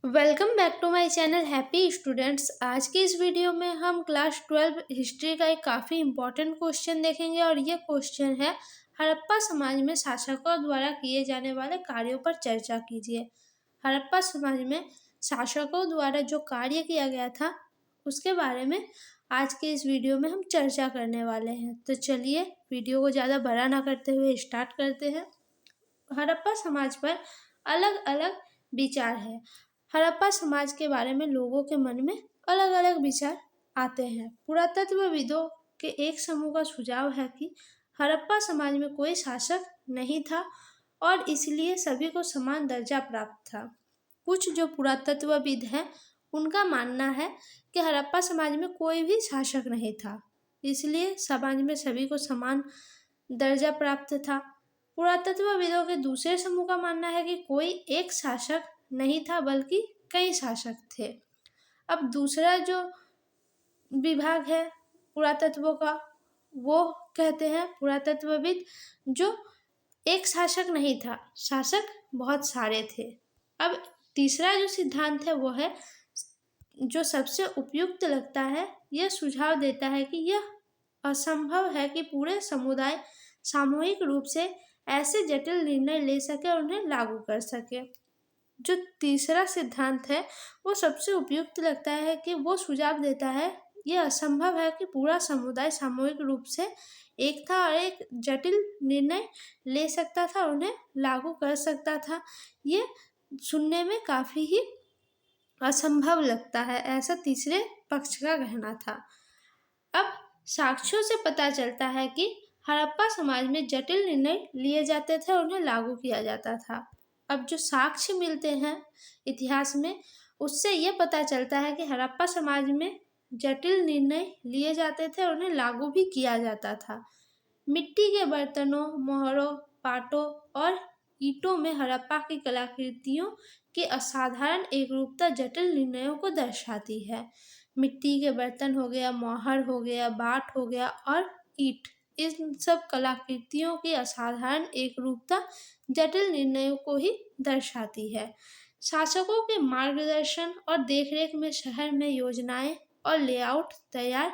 Welcome back to my channel happy students. आज की इस वीडियो में हम क्लास 12 हिस्ट्री का एक काफ़ी इम्पोर्टेंट क्वेश्चन देखेंगे और ये क्वेश्चन है हड़प्पा समाज में शासकों द्वारा किए जाने वाले कार्यों पर चर्चा कीजिए। हड़प्पा समाज में शासकों द्वारा जो कार्य किया गया था उसके बारे में आज के इस वीडियो में हम चर्चा करने वाले हैं। तो चलिए वीडियो को ज़्यादा बड़ा ना करते हुए स्टार्ट करते हैं। हड़प्पा समाज पर अलग अलग विचार है। हड़प्पा समाज के बारे में लोगों के मन में अलग अलग विचार आते हैं। पुरातत्वविदों के एक समूह का सुझाव है कि हड़प्पा समाज में कोई शासक नहीं था और इसलिए सभी को समान दर्जा प्राप्त था। कुछ जो पुरातत्वविद हैं उनका मानना है कि हड़प्पा समाज में कोई भी शासक नहीं था, इसलिए समाज में सभी को समान दर्जा प्राप्त था। पुरातत्वविदों के दूसरे समूह का मानना है कि कोई एक शासक नहीं था बल्कि कई शासक थे। अब दूसरा जो विभाग है पुरातत्व का, वो कहते हैं पुरातत्वविद जो एक शासक नहीं था, शासक बहुत सारे थे। अब तीसरा जो सिद्धांत है वो है जो सबसे उपयुक्त लगता है, यह सुझाव देता है कि यह असंभव है कि पूरे समुदाय सामूहिक रूप से ऐसे जटिल निर्णय ले सके और उन्हें लागू कर सके। जो तीसरा सिद्धांत है वो सबसे उपयुक्त लगता है कि वो सुझाव देता है यह असंभव है कि पूरा समुदाय सामूहिक रूप से एक था और एक जटिल निर्णय ले सकता था और उन्हें लागू कर सकता था। ये सुनने में काफ़ी ही असंभव लगता है, ऐसा तीसरे पक्ष का कहना था। अब साक्ष्यों से पता चलता है कि हड़प्पा समाज में जटिल निर्णय लिए जाते थे और उन्हें लागू किया जाता था। अब जो साक्ष्य मिलते हैं इतिहास में उससे यह पता चलता है कि हड़प्पा समाज में जटिल निर्णय लिए जाते थे और उन्हें लागू भी किया जाता था। मिट्टी के बर्तनों, मोहरों, पाटों और ईंटों में हड़प्पा की कलाकृतियों की असाधारण एकरूपता जटिल निर्णयों को दर्शाती है। मिट्टी के बर्तन हो गया, मोहर हो गया, बाट हो गया और ईंट, इन सब कलाकृतियों की असाधारण एकरूपता जटिल निर्णयों को ही दर्शाती है। शासकों के मार्गदर्शन और देखरेख में शहर में योजनाएं और लेआउट तैयार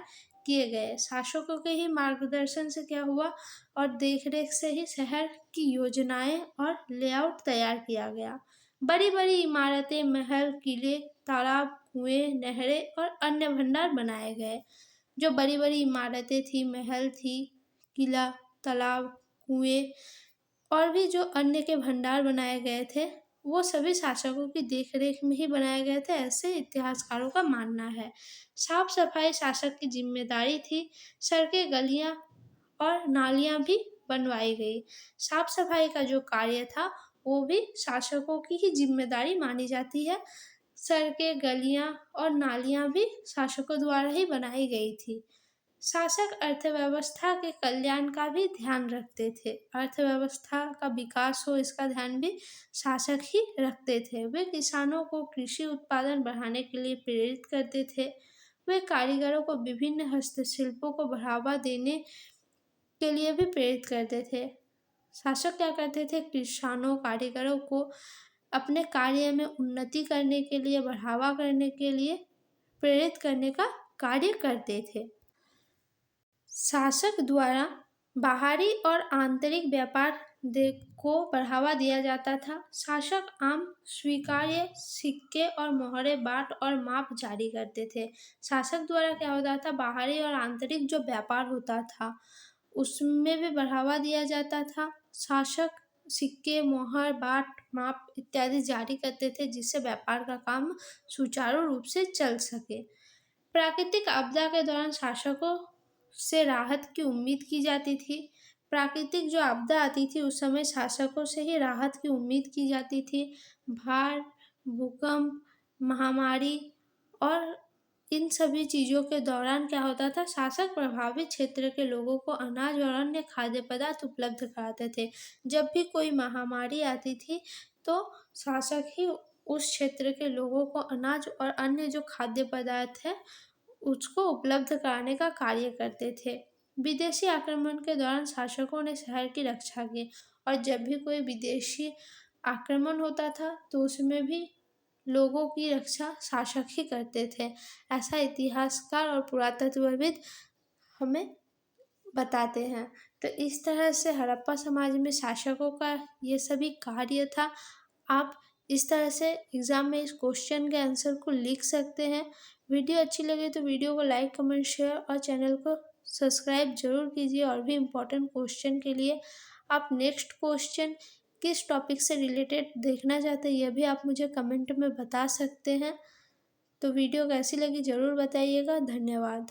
किए गए। शासकों के ही मार्गदर्शन से क्या हुआ और देखरेख से ही शहर की योजनाएं और लेआउट तैयार किया गया। बड़ी बड़ी इमारतें, महल, किले, तालाब, कुएं, नहरें और अन्य भंडार बनाए गए। जो बड़ी बड़ी इमारतें थी, महल थी, किला, तालाब, कुएं और भी जो अन्य के भंडार बनाए गए थे वो सभी शासकों की देखरेख में ही बनाए गए थे, ऐसे इतिहासकारों का मानना है। साफ सफाई शासक की जिम्मेदारी थी। सड़कें, गलियां और नालियां भी बनवाई गई। साफ सफाई का जो कार्य था वो भी शासकों की ही जिम्मेदारी मानी जाती है। सड़कें, गलियां और नालियां भी शासकों द्वारा ही बनाई गई थी। शासक अर्थव्यवस्था के कल्याण का भी ध्यान रखते थे। अर्थव्यवस्था का विकास हो इसका ध्यान भी शासक ही रखते थे। वे किसानों को कृषि उत्पादन बढ़ाने के लिए प्रेरित करते थे। वे कारीगरों को विभिन्न हस्तशिल्पों को बढ़ावा देने के लिए भी प्रेरित करते थे। शासक क्या करते थे? किसानों, कारीगरों को अपने कार्य में उन्नति करने के लिए, बढ़ावा करने के लिए प्रेरित करने का कार्य करते थे। शासक द्वारा बाहरी और आंतरिक व्यापार को बढ़ावा दिया जाता था। शासक आम, स्वीकार्य सिक्के और मोहरे, बाट और माप जारी करते थे। शासक द्वारा क्या होता था? बाहरी और आंतरिक जो व्यापार होता था उसमें भी बढ़ावा दिया जाता था। शासक सिक्के, मोहर, बाट, माप इत्यादि जारी करते थे जिससे व्यापार का काम सुचारू रूप से चल सके। प्राकृतिक आपदा के दौरान शासकों से राहत की उम्मीद की जाती थी। प्राकृतिक जो आपदा आती थी उस समय शासकों से ही राहत की उम्मीद की जाती थी। बाढ़, भूकंप, महामारी और इन सभी चीज़ों के दौरान क्या होता था? शासक प्रभावित क्षेत्र के लोगों को अनाज और अन्य खाद्य पदार्थ उपलब्ध कराते थे। जब भी कोई महामारी आती थी तो शासक ही उस क्षेत्र के लोगों को अनाज और अन्य जो खाद्य पदार्थ है उसको उपलब्ध कराने का कार्य करते थे। विदेशी आक्रमण के दौरान शासकों ने शहर की रक्षा की और जब भी कोई विदेशी आक्रमण होता था तो उसमें भी लोगों की रक्षा शासक ही करते थे। ऐसा इतिहासकार और पुरातत्वविद हमें बताते हैं। तो इस तरह से हड़प्पा समाज में शासकों का ये सभी कार्य था। आप इस तरह से एग्ज़ाम में इस क्वेश्चन के आंसर को लिख सकते हैं। वीडियो अच्छी लगे तो वीडियो को लाइक, कमेंट, शेयर और चैनल को सब्सक्राइब ज़रूर कीजिए। और भी इम्पोर्टेंट क्वेश्चन के लिए आप नेक्स्ट क्वेश्चन किस टॉपिक से रिलेटेड देखना चाहते हैं, यह भी आप मुझे कमेंट में बता सकते हैं। तो वीडियो कैसी लगी ज़रूर बताइएगा। धन्यवाद।